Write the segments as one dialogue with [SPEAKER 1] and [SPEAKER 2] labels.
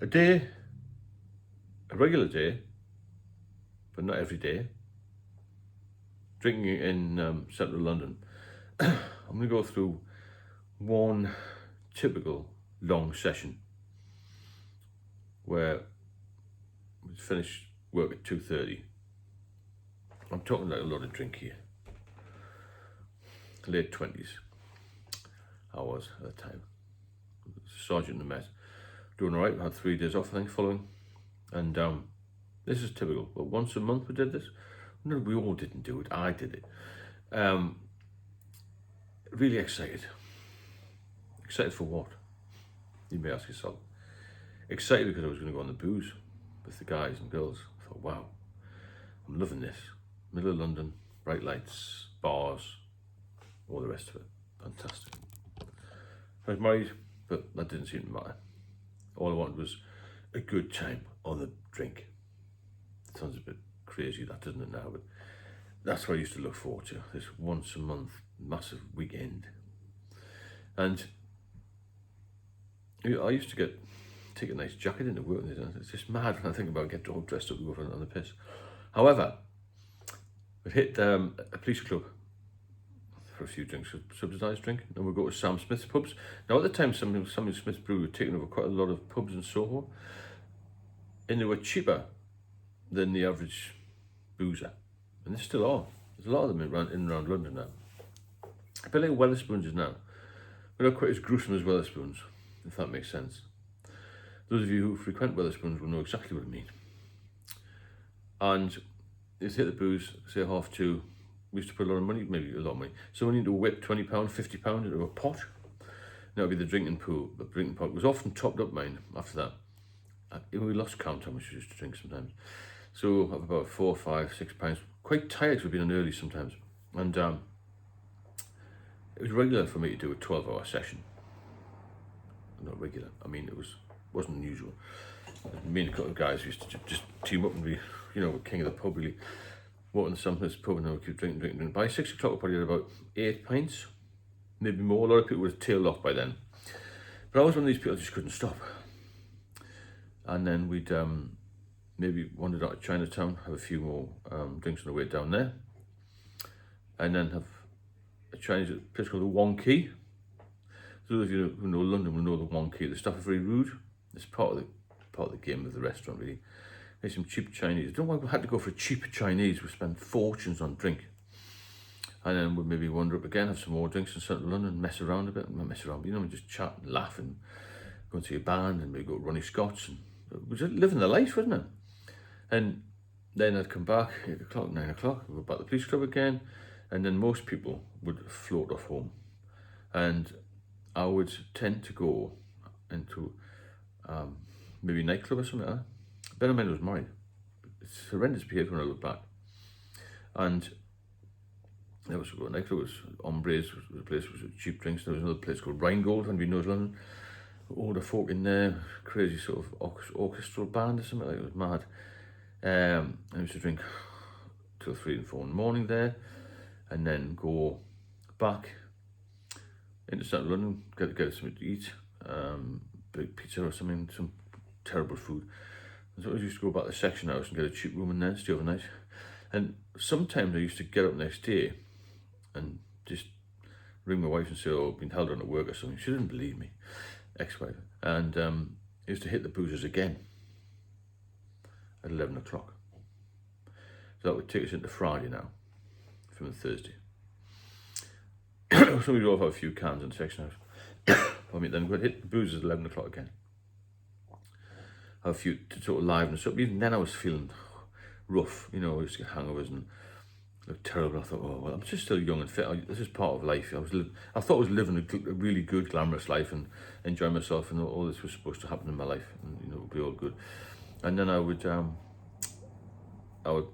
[SPEAKER 1] a regular day, but not every day, drinking in central London. I'm going to go through one typical long session where we finish work at 2:30. I'm talking like a lot of drink here. Late 20s, I was at the time. Sergeant in the mess. Doing all right. I had 3 days off, I think, following. And this is typical. But once a month we did this. No, we all didn't do it. I did it. Really excited. Excited for what? You may ask yourself. Excited because I was going to go on the booze with the guys and girls. I thought, wow, I'm loving this. Middle of London, bright lights, bars, all the rest of it. Fantastic. I was married, but that didn't seem to matter. All I wanted was a good time on the drink. It sounds a bit crazy, that doesn't it now, but that's what I used to look forward to, this once a month massive weekend. And I used to take a nice jacket into work. It's just mad when I think about getting all dressed up and go on the piss. However, we'd hit a police club for a few drinks, a subsidised drink, and we'd go to Sam Smith's pubs. Now at the time, Sam Smith's Brew had taken over quite a lot of pubs in Soho, and they were cheaper than the average boozer, and they still are. There's a lot of them in and around London now. A bit like Wetherspoons is now. We're not quite as gruesome as Wetherspoons, if that makes sense. Those of you who frequent Wetherspoons will know exactly what I mean. And you hit the booze, say 2:30. We used to put a lot of money, maybe a lot of money. So we need to whip £20, £50 into a pot. That would be the drinking pool. The drinking pot was often topped up, mine, after that. We lost count how much we used to drink sometimes. So have about 4, 5, 6 pints. Quite tired because we've been on early sometimes. And it was regular for me to do a 12-hour session. Not regular, I mean, wasn't unusual. Me and a couple of guys used to just team up and be, king of the pub, really. Walk in the Sam Smith's pub and we'd keep drinking. By 6 o'clock, we probably had about 8 pints, maybe more. A lot of people would have tailed off by then. But I was one of these people who just couldn't stop. And then we'd maybe wandered out of Chinatown, have a few more drinks on the way down there. And then have a Chinese place called the Wong Key. Those of you who know London will know the Wong Key. The staff are very rude. It's part of the game of the restaurant, really. There's some cheap Chinese. I don't know why we had to go for cheap Chinese. We spend fortunes on drink. And then we'd maybe wander up again, have some more drinks in central London, mess around a bit. Not mess around, but just chat and laugh and go and see a band and maybe go to Ronnie Scott's. And it was just living the life, wasn't it? And then I'd come back, 8 o'clock, 9 o'clock, we'd go back to the police club again. And then most people would float off home. And I would tend to go into maybe a nightclub or something like that. Bear in mind I was married. It's horrendous behaviour when I look back. And there was a nightclub, it was Hombres, was a place with cheap drinks. There was another place called Rheingold, when we know London. All the folk in there, crazy sort of orchestral band or something like that. It was mad. I used to drink till 3 and 4 in the morning there, and then go back into central London, get something to eat, big pizza or something, some terrible food. And so I used to go back to the section house and get a cheap room in there, stay overnight. And sometimes I used to get up the next day and just ring my wife and say, I've been held on at work or something. She didn't believe me, ex-wife. And I used to hit the boozers again at 11 o'clock. So that would take us into Friday now, from Thursday. So we'd all have a few cans in the section house. Then we'd hit the boozers at 11 o'clock again. Have a few to sort of liven us up. Even then I was feeling rough, I used to get hangovers and look terrible. I thought, oh, well, I'm just still young and fit. This is part of life. I thought I was living a really good, glamorous life and enjoying myself, and all this was supposed to happen in my life, and it would be all good. And then I would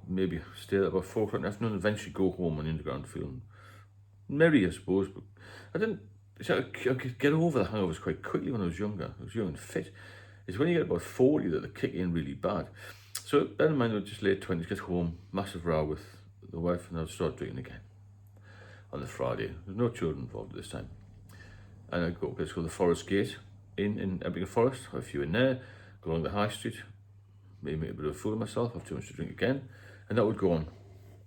[SPEAKER 1] maybe stay there about 4 o'clock in the afternoon, and eventually go home on the underground feeling merry, I suppose. But I could get over the hangovers quite quickly when I was younger. I was young and fit. It's when you get about 40 that they kick in really bad. So bear in mind, I was just late 20s, get home, massive row with the wife, and I'd start drinking again on the Friday. There's no children involved at this time. And I'd go to a place called the Forest Gate in Ebbing Forest, have a few in there, go along the high street, maybe make a bit of a fool of myself, have too much to drink again, and that would go on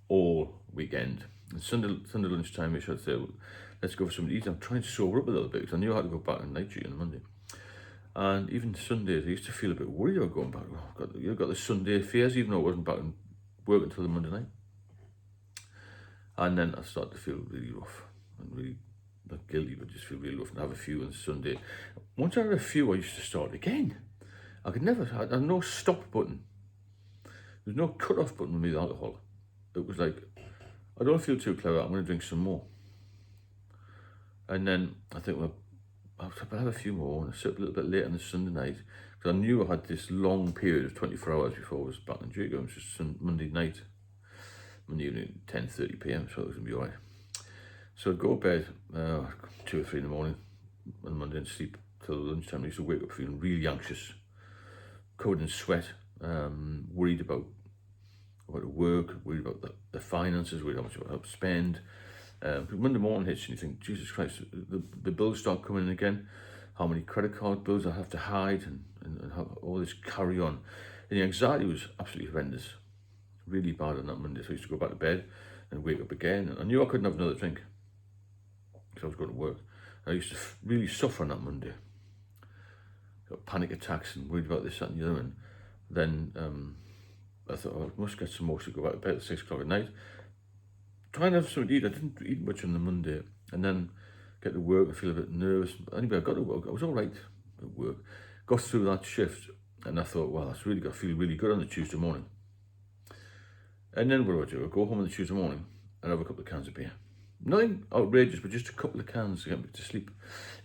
[SPEAKER 1] all weekend. And Sunday lunchtime, I'd say, well, let's go for something to eat. I'm trying to sober up a little bit because I knew I had to go back on night duty on Monday. And even Sundays, I used to feel a bit worried about going back. You've got the Sunday fears, even though I wasn't back in work until the Monday night. And then I started to feel really rough and really, not guilty, but just feel really rough and have a few on Sunday. Once I had a few, I used to start again. I had no stop button. There's no cut-off button with me with alcohol. It was like, I don't feel too clever, I'm going to drink some more. And then I think, well, I'll have a few more and I sit up a little bit late on the Sunday night because I knew I had this long period of 24 hours before I was back in duty. It was just Monday night, Monday evening, 10:30 p.m, so it was going to be all right. So I'd go to bed 2 or 3 in the morning on Monday and sleep till lunchtime. I used to wake up feeling really anxious, covered in sweat, worried about work, worried about the finances, worried how much I have to spend. Monday morning hits and you think, Jesus Christ, the bills start coming in again. How many credit card bills I have to hide and have all this carry on. And the anxiety was absolutely horrendous, really bad on that Monday. So I used to go back to bed and wake up again. And I knew I couldn't have another drink because I was going to work. And I used to really suffer on that Monday. Got panic attacks and worried about this, that and the other. And then I thought, oh, I must get some more to go back to bed at 6 o'clock at night. Try and have something to eat. I didn't eat much on the Monday, and then get to work and feel a bit nervous. Anyway, I got to work. I was all right at work. Got through that shift, and I thought, well, that's really got to feel really good on the Tuesday morning. And then what do? I go home on the Tuesday morning and have a couple of cans of beer. Nothing outrageous, but just a couple of cans to get me to sleep.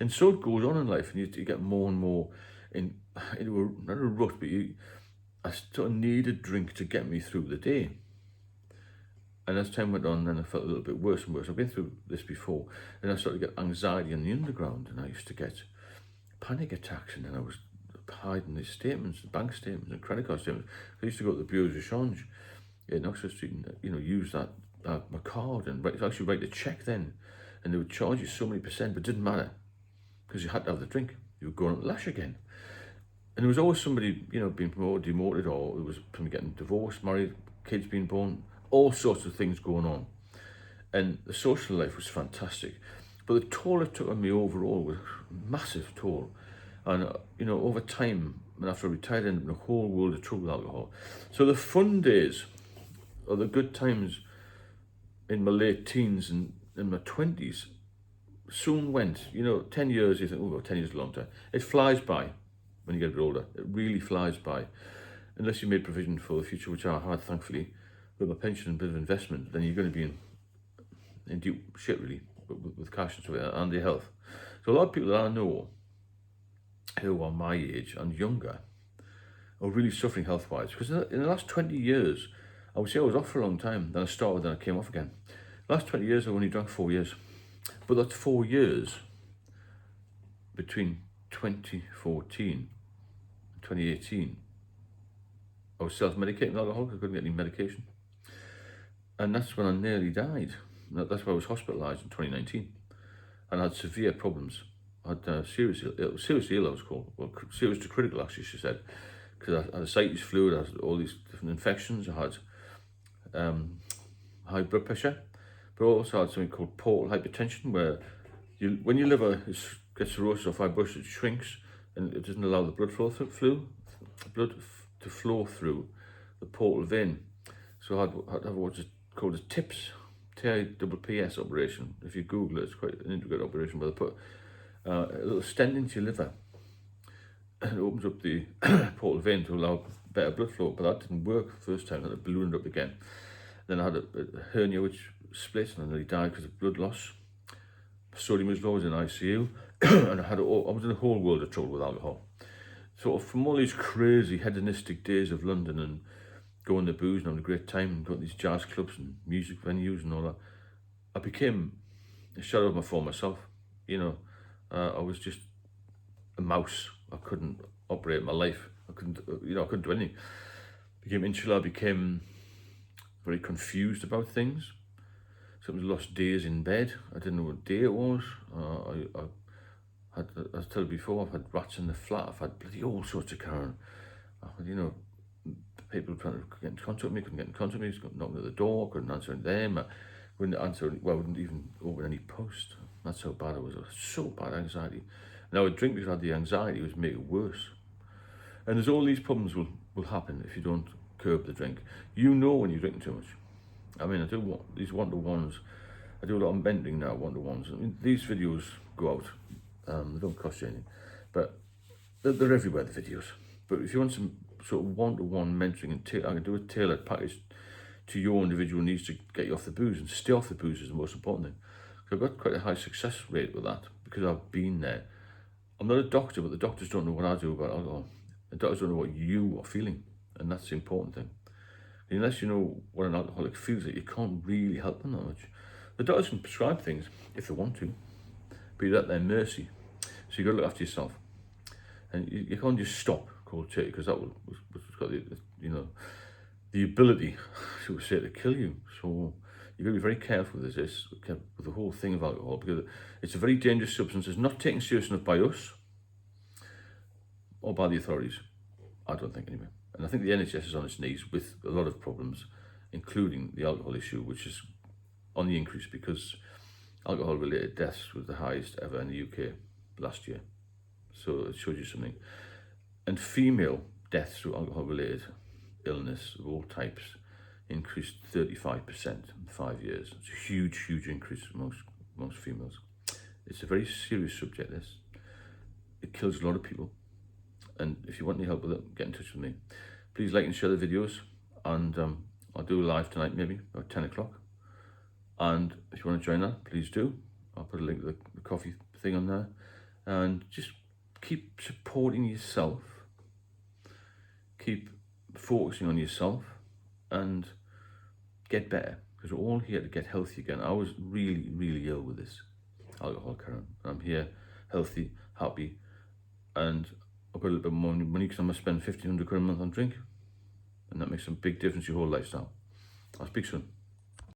[SPEAKER 1] And so it goes on in life, and you get more and more into not a rut, but I sort of need a drink to get me through the day. And as time went on, then I felt a little bit worse and worse. I've been through this before. And I started to get anxiety in the underground. And I used to get panic attacks. And then I was hiding these statements, bank statements and credit card statements. I used to go to the Bureau de Change in Oxford Street and, use that, my card and actually write a check then. And they would charge you so many percent, but it didn't matter because you had to have the drink. You were going on lash again. And there was always somebody, being promoted, demoted, or there was somebody getting divorced, married, kids being born, all sorts of things going on. And the social life was fantastic. But the toll it took on me overall was a massive toll. And, over time, and after I retired, I ended up in a whole world of trouble with alcohol. So the fun days, or the good times in my late teens and in my 20s, soon went. 10 years, you think, oh, 10 years is a long time. It flies by when you get a bit older. It really flies by. Unless you made provision for the future, which I had, thankfully, with my pension and a bit of investment, then you're going to be in deep shit, really, with cash and stuff, and your health. So a lot of people that I know who are my age and younger are really suffering health-wise. Because in the last 20 years, I would say I was off for a long time. Then I started, then I came off again. The last 20 years, I've only drank 4 years. But that's 4 years between 2014 and 2018. I was self-medicating alcohol because I couldn't get any medication. And that's when I nearly died. That's why I was hospitalised in 2019. And I had severe problems. I had seriously ill, I was called. Well, serious to critical, actually, she said. Because I had a situs fluid, I had all these different infections. I had high blood pressure. But I also had something called portal hypertension, where when your liver gets cirrhosis or fibrosis, it shrinks and it doesn't allow the blood to flow through the portal vein. So I had to have what's called a TIPS, TIPS operation. If you Google it, it's quite an intricate operation where they put a little stent into your liver and it opens up the portal vein to allow better blood flow. But that didn't work the first time, and it ballooned up again. Then I had a hernia which split and I nearly died because of blood loss. Sodium was low, I was in ICU, and I was in a whole world of trouble with alcohol. So from all these crazy hedonistic days of London and going to booze and having a great time and going to these jazz clubs and music venues and all that, I became a shadow of my former self. I was just a mouse. I couldn't operate my life. I couldn't do anything. Became insular, became very confused about things. Sometimes lost days in bed. I didn't know what day it was. I as I told you before, I've had rats in the flat, I've had bloody all sorts of Karen. I've had, you know, people trying to get in contact with me, couldn't get in contact with me, knocking at the door, couldn't answer them, wouldn't answer, well, wouldn't even open any post. That's how bad it was. It was so bad, anxiety. Now, a drink because I had the anxiety was make it worse. And there's all these problems will happen if you don't curb the drink. You know when you're drinking too much. I mean, I do these one-to-ones. I do a lot of mentoring now, one-to-ones. I mean, these videos go out. They don't cost you anything. But they're everywhere, the videos. But if you want some sort of one-to-one mentoring, and I can do a tailored package to your individual needs to get you off the booze, and stay off the booze is the most important thing. So I've got quite a high success rate with that because I've been there. I'm not a doctor, but the doctors don't know what I do about alcohol. The doctors don't know what you are feeling, and that's the important thing. Unless you know what an alcoholic feels like, you can't really help them that much. The doctors can prescribe things if they want to, but you're at their mercy. So you've got to look after yourself. And you can't just stop cold turkey, because that was got the, you know, the ability, shall we say, to kill you. So you've got to be very careful with this, with the whole thing of alcohol, because it's a very dangerous substance. It's not taken serious enough by us or by the authorities. I don't think, anyway. And I think the NHS is on its knees with a lot of problems, including the alcohol issue, which is on the increase because alcohol-related deaths was the highest ever in the UK last year. So it shows you something. And female deaths through alcohol-related illness of all types increased 35% in 5 years. It's a huge, huge increase amongst females. It's a very serious subject, this. It kills a lot of people. And if you want any help with it, get in touch with me. Please like and share the videos. And I'll do a live tonight, maybe, about 10 o'clock. And if you want to join that, please do. I'll put a link to the coffee thing on there. And just keep supporting yourself. Keep focusing on yourself. And get better. Because we're all here to get healthy again. I was really, really ill with this alcohol, Karen. I'm here, healthy, happy. And I've got a little bit more money because I'm going to spend 1,500 quid a month on drink. And that makes a big difference to your whole lifestyle. I'll speak soon.